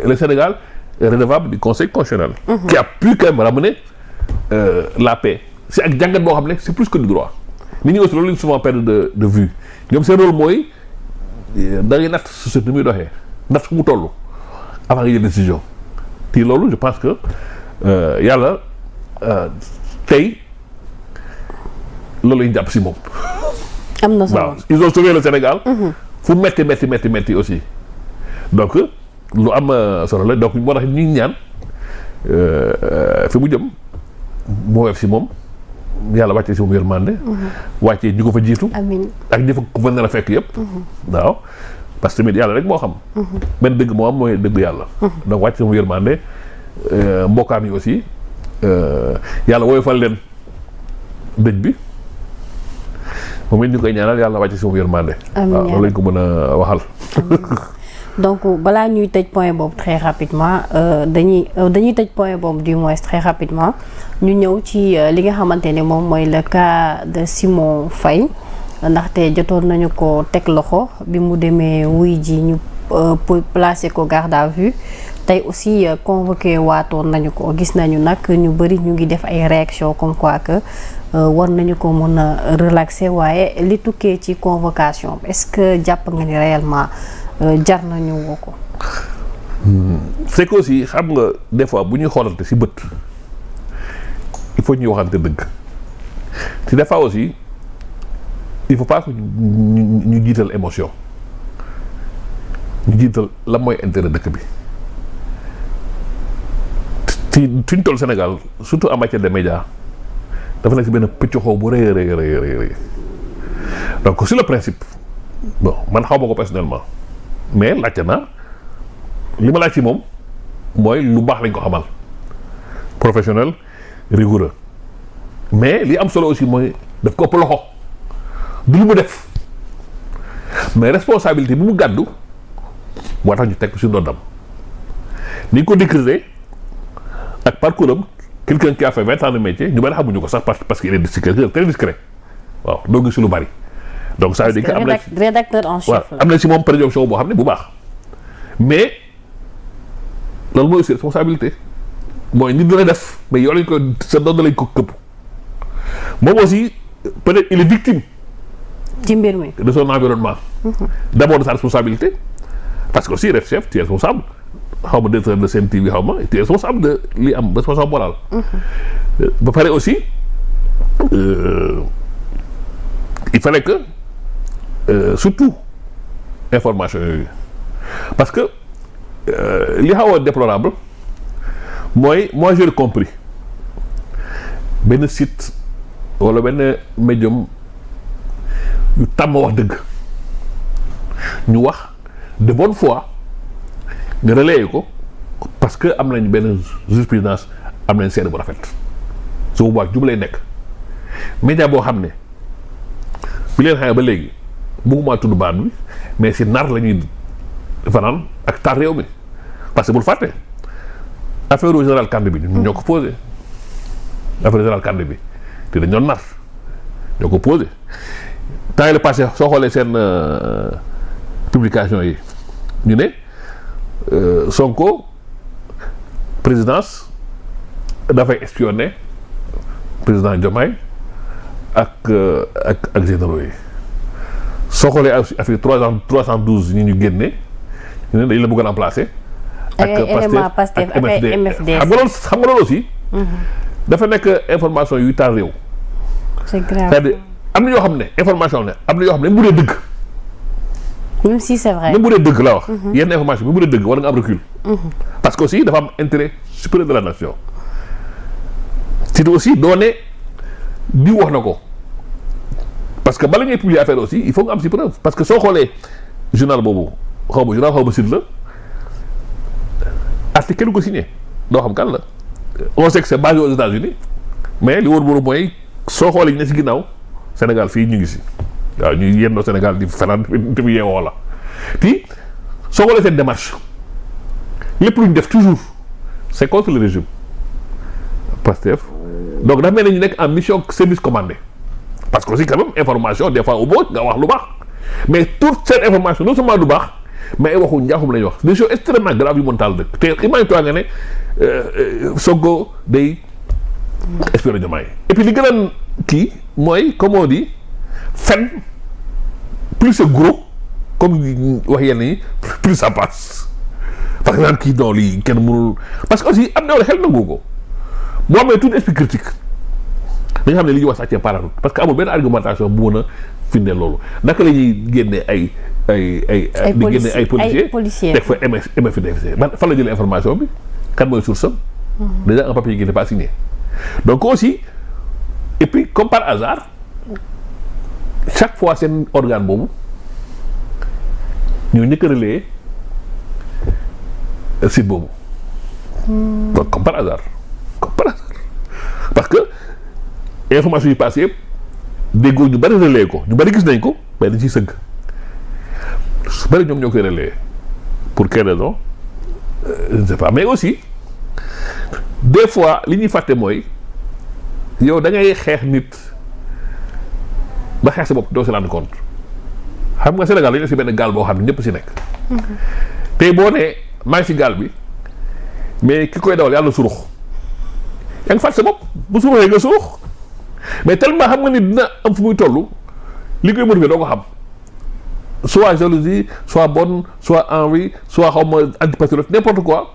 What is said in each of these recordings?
le Sénégal est redevable du Conseil constitutionnel. Qui a pu quand même ramener la paix. C'est ak jàngat boo xam ne c'est plus que du droit. nit ñi aussi loolu lañu souvent perdre de vue ñoom seen rôle mooy da ngay natt société ni muy doxee natt fu mu toll avant nga jël décision te loolu je pense que yàlla tey loolu lañu jàpp si moom. am na solo waaw ils ont sauvé le Sénégal. fu metti aussi donc lu am solo la donc moo tax ñu ngi ñaan fi mu jëm moo weef si moom. yàlla wàccee si moom yërmande. wàccee ñu ko fa jiitu. amiin ak ñi ko fa nar a fekk yëpp. waaw parce que tamit yàlla rek moo xam. benn dëgg moo am mooy dëgg yàlla. donc wàccee si moom yërmande mbokkaam yi aussi yàlla woyofal leen dëj bi moom it ñu koy ñaanal yàlla wàccee si moom yërmande. amiin waaw loolu lañ ko mën a waxal. donc balaa ñuy tëj point boobu très rapidement dañuy tëj point boobu du moins très rapidement ñu ñëw ci li nga xamante ne moom mooy le cas de Simon Faye ndaxte jotoon nañu ko teg loxo bi mu demee wuy ji ñu placé ko garde à vue tey aussi convoqué waatoon nañu ko gis nañu nag ñu bëri ñu ngi def ay réaction comme quoi que war nañu ko mën a relaxer waaye li tukkee ci convocation est-ce que jàpp nga ni réellement jar nañu woo ko. c'est que aussi xam nga des fois bu ñuy xoolante ci bët il faut ñuy waxante dëgg te des fois aussi il faut pas que ñu jiital émotion ñu jiital la mooy intérêt dëkk bi ci suñ toll Sénégal surtout en matière de médias dafa nekk ci benn pëccoxoo bu rëy donc sur le principe bon man xaw ma ko personnellement. mais laajte naa li ma laaj ci moom mooy lu baax lañ ko xamal professionnel rigoureux mais li am solo aussi mooy daf ko ëpp loxo du lu mu def mais responsabilité bi mu gàddu moo tax ñu teg ci ndoddam ni ñu ko décrire ak parcours am quelqu'un qui a fait 20 ans de métier ñu bari xamuñu ko sax parce qu'il est quelqu'un très discret waaw doo gis lu bari. donc ça veut dire que am na rédacteur en chef la am na si moom prédiction boo xam ne bu baax mais loolu mooy aussi responsabilité mooy nit dina def mais yow lañ ko sa doon lañ ko këpp moom aussi peut-être il est victime. ci mbir mi de son environnement. D'abord de sa responsabilité parce que aussi ref chef tu es responsable xaw ma directeur de Sen TV xaw ma tu es responsable de li am responsable moral. ba pare aussi il fallait que. Surtout information yooyu parce que li xaw a déplorable mooy moi j'ai compris benn site wala benn médium yu tàmm wax dëgg ñu wax de bonne foi nga relayer ko parce que am nañ benn jurisprudence am nañ seede bu rafet su boobaa jub lay nekk média boo xam ne bi leen xamee ba léegi bëgguma tudd baan bi mais si nar la ñuy fanaan ak tar réew mi parce que bul fàtte affaire au général Kandé bi ñun ñoo ko posé affaire général Kandé bi te dañoo nar ñoo ko posé temps yi la passé soo xoolee seen publication yi ñu ne Sonko présidence dafay espionner président Diomaye ak généraux yi soo xoolee affaire 312 ñi ñu génne ñu ne dañu la bëgg a remplacer. ak Pastef ak MFD xam nga loolu aussi. dafa nekk information yuy taal réew. c'est grave c'est-à-dire am na ñoo xam ne information ne am na yoo xam ne mu dee dëgg. même si c'est vrai même bu dee dëgg laa wax. yenn information bi bu dee dëgg war nga am recul. parce que aussi dafa am intérêt supérieur de la nation. c'est aussi doo ne di wax na ko. parce que bala ngay publier affaire aussi il faut nga am si preuve parce que soo xoolee journal boobu xaw ma site la article kenn ko signé doo xam kan la on sait que c'est basé aux États-Unis mais li wóor mooy soo xoolee ñu ne si ginnaaw Sénégal fii ñu ngi si waaw ñu yendoo Sénégal di fanaan te mu yeewoo la puis soo xoolee seen démarche lépp lu ñu def toujours c'est contre le régime Pastef donc dafa mel ne ñu nekk en mission service commandé parce que aussi quand même information des fois au moins nga wax lu baax mais toute cette information non seulement du baax mais ay waxu njaaxum la ñuy wax des choses extrêmement graves yu mën taal dëkk te imagine toi nga ne Sonko day espérer Diomaye et puis li gën a kii mooy comme on dit fen plus c'est gros comme wax yenn yi plus ça passe parce que naan kii non lii kenn mënul parce que aussi am na wala xel nangu ko moo amee tout esprit critique da nga xam ne li ñuy wax sàccee paranoïa parce que amul benn argumentation bu mën a firndeel loolu naka la ñuy génne ay policiers teg fa MFDC ban fan la jëlee information bi kan mooy source am déjà un papier qui n'est pas signé donc aussi et puis comme par hasard chaque fois seen organe boobu ñu njëkk a relayer site boobu donc comme par hasard parce que information yi passé yëpp déggoo ñu bari relayer ko ñu bari gis nañ ko mais dañ ciy sëgg su bari ñoom ñoo koy relayer pour quelle raison je ne sais pas mais aussi des fois li ñuy fàtte mooy yow da ngay xeex nit ba xeex sa bopp doo si rendre compte xam nga Sénégal dañu si benn gaal boo xam ne ñëpp si nekk tey boo nee maa ngi si gaal bi mais ki koy dawal yàlla surux yaa ngi fàtte sa bopp bu suruxee nga surux mais tellement xam nga ni dina am fu muy toll li koy motiver doo ko xam soit jalousie soit bonne soit envie soit xaw ma antipatriote n'importe quoi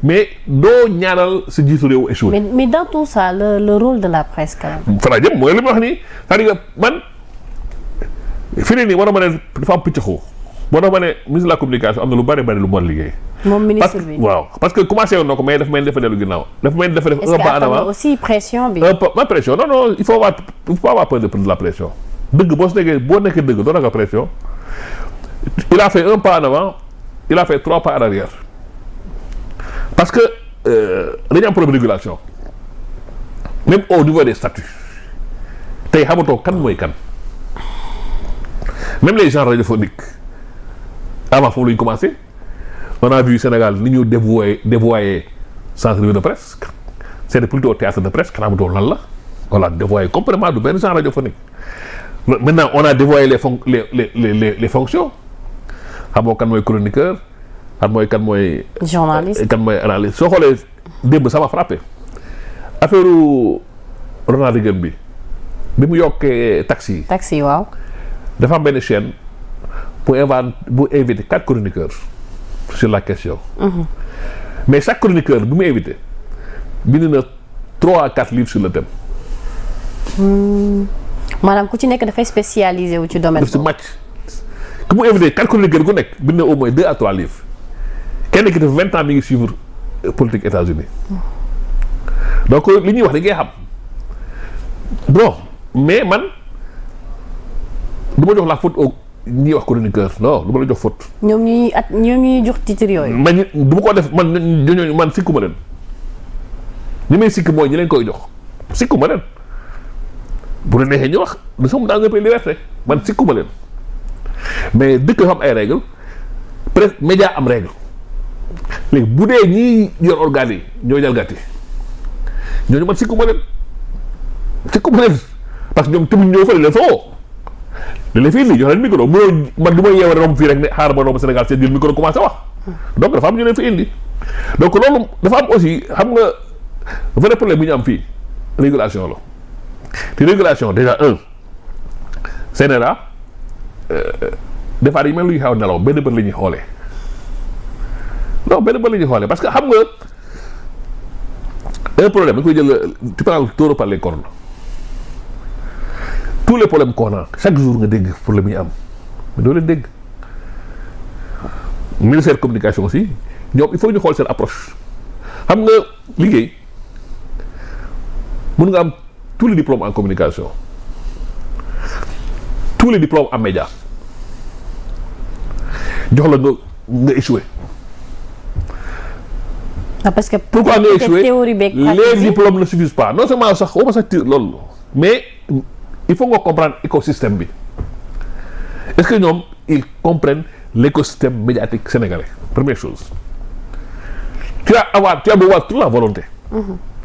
mais doo ñaanal sa jiitu réew échoué. mais dans tout ça le rôle de la presse quand même. fa laa jëm mooy li ma wax nii c'est-à-dire que man fi ne nii war na ma ne dafa am piccaxoo boo tax ma ne ministre de la communication am na lu bari lu mu war liggéey. moom ministre bi waaw parce que commencé woon na ko mais dafa mel ni dafa dellu ginnaaw dafa mel ni dafa def un pas en avant. est-ce que aussi pression bi. ma pression non il faut pas avoir peur de la pression dëgg boo nekkee dëgg doo naka pression il a fait un pas en avant il a fait 3 pas en arrière parce que dañu am problème de régulation même au niveau des statuts tey xamatoo kan mooy kan même les gens radiophoniques avant foofu la ñu commencé on a vu Sénégal ni ñu dévoyé centre de presse c'est plutôt théâtre de presse xanaamatoo lan la voilà dévoyé complètement du benn genre radiophonique maintenant on a dévoyé les fonctions xamoo kan mooy chroniqueur kan mooy journaliste kan mooy analyste soo xoolee démb ça m'a frappé affaire Ronald Reagan bi mu yokkee taxi yi waaw dafa am benn chaîne bu invité 4 chroniqueurs sur la question mais chaque chroniqueur bi mu invité bind na 3 à 4 livres sur le thème maanaam ku ci nekk dafay spécialisé wu ci domaine daf si màcc ku mu invité 4 chroniqueurs ku nekk bind na au moins 2 à 3 livres kenn ki def 20 ans mi ngi suivre politique États-Unis donc li ñuy wax da ngay xam bon mais man du ma jox la faute au ñuy wax chroniqueur non du ma la jox faute. ñoom ñuy jox titre yooyu. man du ma ko def man sikkuma leen ñi may sikk mooy ñi leen koy jox sikkuma leen bu la neexee ñu wax nous sommes dans un pays liberté man sikkuma leen mais dëkk xam ay règles presque média am règle léegi bu dee ñii yor organes yi ñoo jalgati ñooñu man sikkuma leen parce que ñoom tamit ñoo fële leen fa woo li fii nii jox leen micro mënoo man du ma yeewa romb fii rek ne xaaral ma romb Sénégal seen jël micro commencé wax donc dafa am ñu leen fi indi donc loolu dafa am aussi xam nga vrai problème bi ñu am fii régulation la te régulation déjà CNRA des fois dañu mel luy xaw a nelaw benn bët la ñuy xoolee non benn bët la ñuy xoolee parce que xam nga un problème dañ koy jël tu parles taureau par les cornes tous les problèmes qu'on a chaque jour nga dégg problème yi am mais doo leen dégg ministère communication aussi ñoom il faut ñu xool seen approche xam nga liggéey mën nga am tous les diplômes en communication tous les diplômes en média jox la nga échoué. parce que pourquoi nga échoué les diplômes ne suffisent pas non seulement sax waxuma sax loolu mais il faut nga comprendre écosystème bi est-ce que ñoom ils comprennent l'écosystème médiatique sénégalais première chose tu as beau avoir toute la volonté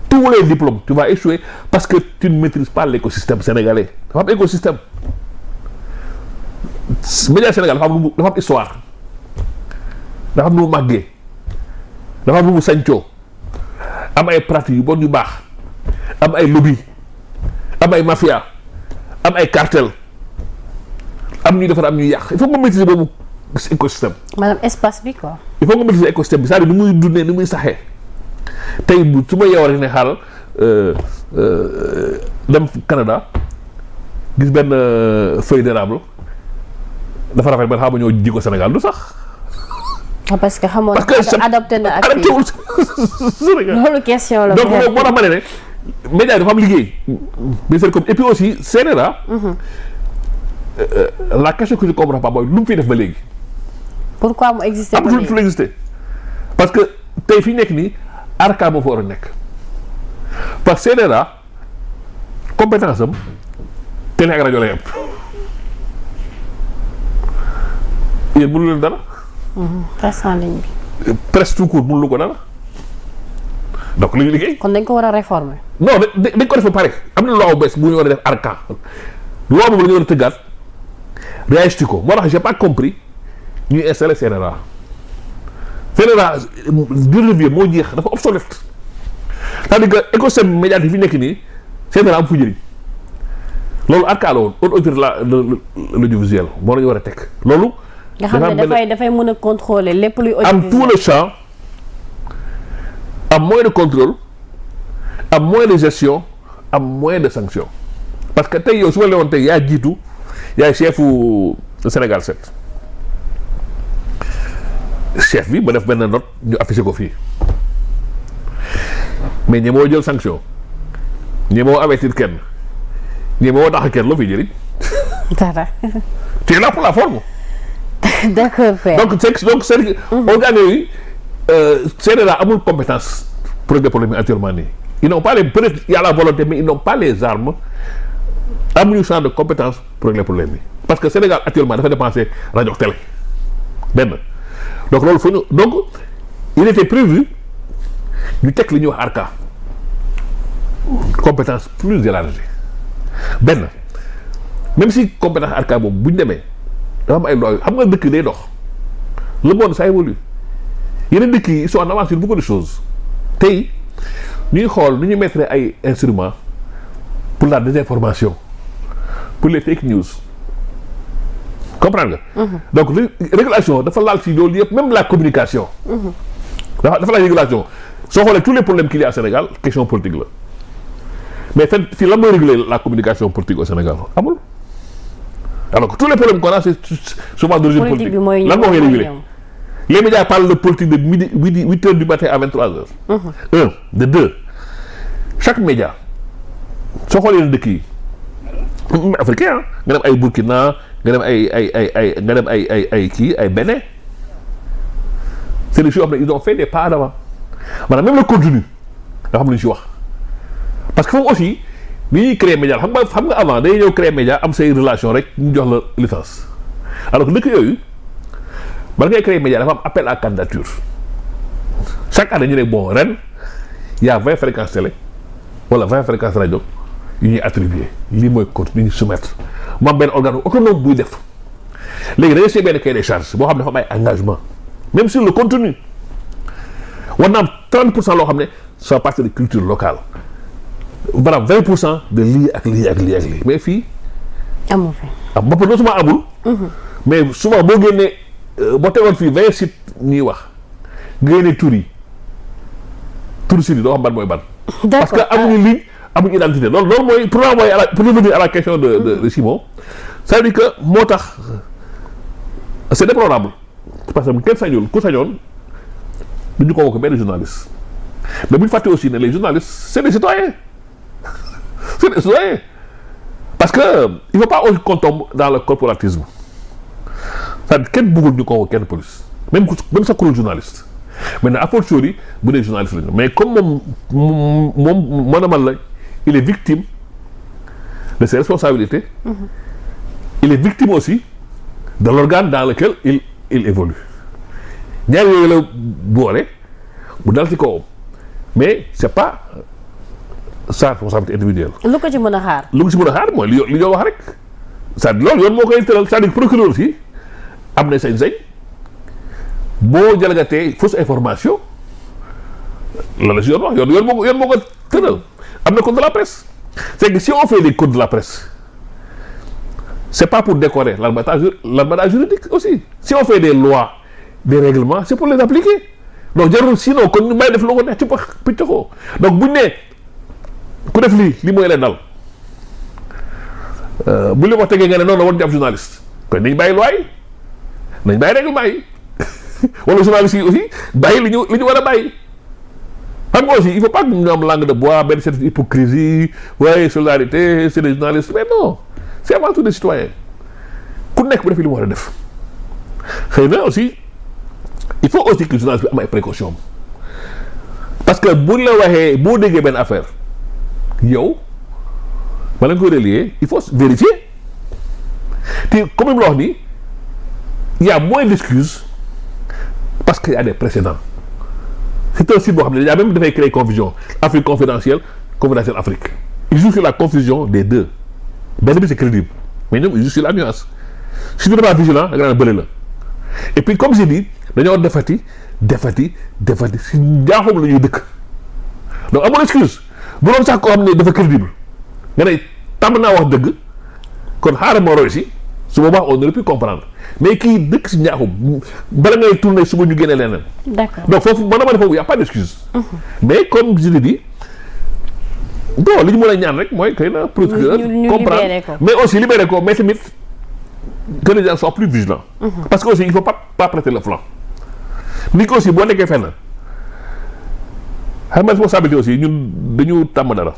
tous les diplômes tu vas échouer parce que tu ne maîtrises pas l'écosystème sénégalais dafa am écosystème média Sénégal dafa am histoire dafa am nu mu màggee dafa am nu mu sañcoo am ay pratiques yu bon yu baax am ay lobby am ay mafia am ay cartel am ñuy defar am ñuy yàq il faut nga maîtriser boobu écosystème. maanaam espace bi quoi. il faut nga maîtriser écosystème bi c'est-à-dire ni muy dundee ni muy saxee tey bu su ma yeewoo rek ne xaaral dem Canada gis benn feuille d'érable dafa rafet ba xam ñoo ji ko Sénégal du sax. parce que xamoon adopté na ak adopté wul Sénégal loolu question la. donc moo tax ma ne média dafa am liggéey bien sûr comme et puis aussi CNRA. La question que je comprends pas mooy lu mu fiy def ba léegi. pourquoi mu existé ba léegi am lu existé parce que tey fi nekk nii ARCA moo fa war a nekk parce que CNRA compétence am télé ak rajo lay am yéen mënu leen dara. presse en ligne bi. presse tout court mënu lu ko dara donc li ñu liggéey. kon dañ ko war a réformer. non dañ ko def ba pare am na loi bu bees bu ñu war a def ARCA loi boobu la ñu war a tëggaat réajusté ko moo tax j'ai pas compris ñuy installé CNRA durée de vie moo jeex dafa obsolète c'est-à-dire que écosystème médiatique fi nekk nii CNRA am fu njëriñ loolu ARCA la woon haute autorité l'audiovisuel moo la ñu war a teg loolu. nga xam ne dafay mën a contrôler lépp luy am tout le champ am moyen de contrôle am moyen de gestion am moyen de sanction parce que tey yow su ma la woon tey yaa jiitu yaay chefu Sénégal 7 chef bi ba def benn note ñu affiché ko fii mais ñemoo jël sanction ñemoo avertir kenn ñemoo tax kenn loo fi jëriñ. dara. tu es là pour la forme. d'accord père. donc c'est organes yooyu CNRA amul compétence pour régler problème yi actuellement nii ils n'ont pas peut-être il y a la volonté mais ils n'ont pas les armes amuñu champ de compétence pour régler problème yi parce que Sénégal actuellement dafa dépenser rajo télé benn donc loolu foo ñu donc il était prévu ñu teg li ñuy wax ARCA compétence plus élargie benn même si compétence ARCA boobu bu ñu demee dafa am ay lois xam nga dëkk day dox le monde ça évolue yeneen dëkk yi ils sont en avance sur beaucoup de choses tey ñuy xool nu ñu mettre ay instruments pour la désinformation pour les fake news comprendre nga. donc régulation dafa laal ci loolu yëpp même la communication. dafa laal régulation soo xoolee tous les problèmes qu'il y a au Sénégal question politique la mais fii lan mooy réguler la communication politique au Sénégal amul. alors que tous les problèmes qu'on a c'est souvent d'origine politique lan moo koy réguler les médias parlent de politique de midi 8 heures du matin à 23 heures. De deux chaque média soo xoolee yeneen dëkk yi africain nga dem ay Burkina nga dem ay kii ay Bénin c'est des choses xam ne ils ont fait des pas d'avant maanaam même le contenu nga xam lu ñu si wax parce que foofu aussi ni ñuy créer média xam nga avant day ñëw créer média am say relation rek ñu jox la licence alors que dëkk yooyu bala ngay créer média dafa am appel à candidature chaque année ñu ne bon ren y a 20 fréquences télé wala 20 fréquences rajo yu ñuy attribuer lii mooy compte li ñuy soumettre mu am benn organe autonome buy def léegi da ngay see benn cahier des charges boo xam ne dafa am ay engagement même sur le contenu war na am 30% loo xam ne ça partie de culture locale maanaam 20% de lii ak lii ak lii ak lii mais fii. amu fi ah bopp non seulement amul. mais souvent boo génnee boo tegoon fii 20 sites ñuy wax nga génnee tur yi sites yi doo xam ban mooy ban. parce que amuñu ligne amuñu identité loolu mooy pour revenir à la question de Simon ça veut dire que moo tax c'est déplorable parce que kenn sañul ku sañoon du ñu convoquer benn journaliste mais bu ñu fàtte aussi ne les journalistes c'est des citoyens c'est des citoyens parce que il faut pas qu'on tombe dans le corporatisme c'est-à-dire kenn bëggul ñu convoquer kenn police même sa kuréel journaliste maintenant a fortiori bu dee journaliste lañu mais comme moom mën la il est victime de ses responsabilités. Il est victime aussi de l'organe dans lequel il évolue ñaar yooyu la boole bu dal ci kawam mais c'est pas sa responsabilité individuelle. lu ko ci mën a xaar. lu ko ci mën a xaar mooy li ñoo wax rek c'est-à-dire loolu yoon moo koy tëral c'est-à-dire procureur aussi am na sañ-sañ boo jalgatee fausse information la la si yoon wax yoon moo ko tëral am na code de la presse. C'est que si on fait des codes de la presse c'est pas pour décorer l'armada juridique aussi. Si on fait des lois des règlements c'est pour les appliquer donc jarul sinon kon ñu may def loo ko neex ci piccoxoo donc buñ ne ku def lii mooy leen dal bu li wax tegee nga ne noonu la war ñu ab journaliste kon nañ bàyyi loi yi nañ bàyyi règlement yi wala journaliste yi aussi bàyyi li ñu war a bàyyi. xam nga aussi il faut pas que ñu am langue de bois benn cette hypocrisie waaye solidarité c'est des journalistes mais non c'est avant tout des citoyens ku nekk bu def li mu war a def xëy na aussi il faut aussi que journaliste bi am ay précautions parce que buñ la waxee boo déggee benn affaire yow bala nga koy relier il faut vérifier te comme la wax ni il y a moins d'excuses parce qu'il y a des précédents. C'est un site boo xam ne déjà même dafay créer confusion Afrique confidentielle Afrique il joue sur la confusion des deux benn bi c'est crédible mais ñoom il joue sur la nuance si tu n'es pas vigilant da nga naan bële la et puis comme j'ai dit dañoo defati si njaaxum la ñuy dëkk donc amul excuse bu doon sax koo xam ne dafa crédible nga ne tàmm naa wax dëgg kon xaaral ma roy si su boobaa on aurait pu comprendre mais kii dëkk si njaaxum bala ngay tourner suba ñu génne leneen. D'accord. Donc foofu man dama ne foofu y a pas d'excuse. Mais comme je l'ai dit bon li ñu mën a ñaan rek mooy xëy na procureur comprendre mais aussi libérer ko mais tamit que les gens soient plus vigilants. Parce que aussi il faut pas prêter le flanc. ni ko aussi boo nekkee fenn xam nga responsabilité aussi ñun dañu tàmm dara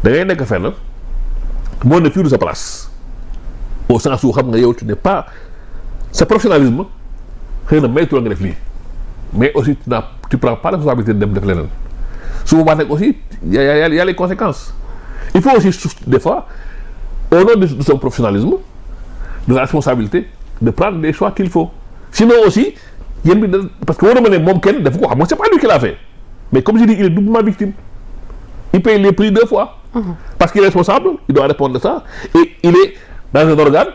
da ngay nekk fenn moo ne fii du sa place au sens où xam nga yow tu n'es pas sa professionnalisme xëy na maytu la nga def lii mais aussi tu prends pas la responsabilité de dem def leneen su boobaa nag aussi y a les conséquences il faut aussi des fois au nom de son professionnalisme de la responsabilité de prendre les choix qu'il faut sinon aussi yéen bi parce que war na ma ne moom kenn dafa ko xam nga c'est pas lui qui l'a fait mais comme je dis il est doublement victime il paye les prix 2 fois parce qu'il est responsable il doit répondre de ça et il est dans un organe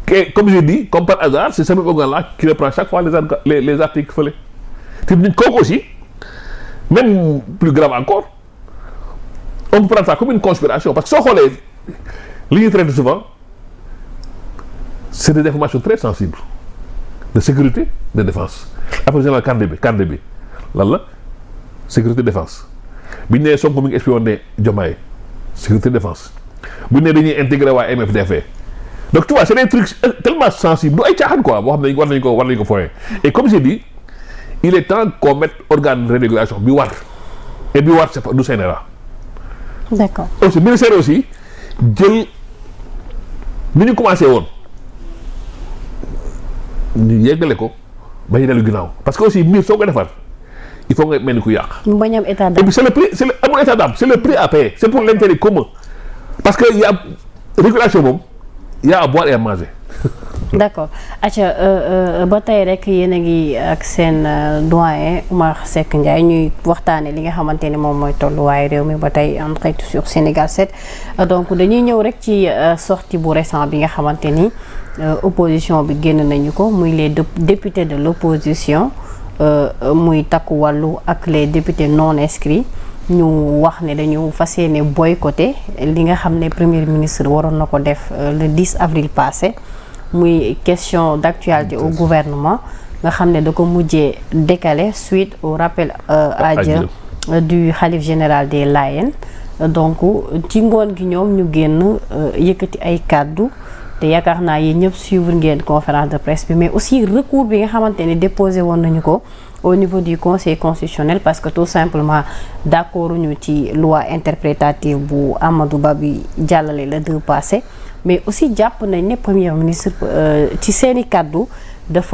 que comme je dis comme par hasard c'est ce même organe-là qui reprend chaque fois les articles fële te nit kooku aussi même plus grave encore on peut prendre ça comme une conspiration parce que soo xoolee li ñuy traité souvent c'est des informations très sensibles de sécurité de défense après général Kandé bi lan la sécurité défense bi ñu nee Sonko mi ngi espionné Diomaye sécurité défense bu ñu nee dañuy intégré waa MFDF donc tu vois c'est des trucs tellement sensibles du ay caaxaan quoi boo xam ne war nañu ko foyee et comme j'ai dit il est temps qu'on mette organe de régulation bi war et bi war c'est pas du CNRA. D'accord. aussi ministère aussi jël ni ñu commencé woon ñu yeggale ko ba ñu dellu ginnaaw parce que aussi mbir soo ko defar il faut nga mel ni ku yàq. mu bañ am état d'âme. et puis c'est le prix amul état d'âme c'est le prix à payer c'est pour l'intérêt commun parce que y a régulation moom y a à boire et à manger. D'accord acca ba tey rek yéen a ngi ak seen doyen Oumar Seck Ndiaye ñuy waxtaane li nga xamante ne moom mooy tolluwaayu réew mi ba tey en direct sur Sénégal 7 donc dañuy ñëw rek ci sortie bu récent bi nga xamante ni opposition bi génn nañu ko muy les députés de l'opposition muy Takku Wallu ak les députés non inscrits ñu wax ne dañu fas yéene boycotter li nga xam ne premier ministre waroon na ko def le 10 avril passé muy question d'actualité au gouvernement nga xam ne da ko mujjee décalé suite au rappel à Dieu du khalife général des Layènes donc ci ngoon gi ñoom ñu génn yëkkati ay kàddu te yaakaar naa yéen ñëpp suivre ngeen conférence de presse bi mais aussi recours bi nga xamante ne déposé woon nañu ko au niveau du conseil constitutionnel parce que tout simplement d'accord ñu ci loi interprétative bu Amadou Ba bi jàllale le 2 passé mais aussi jàpp nañ ne premier ministre ci seeni kàddu dafa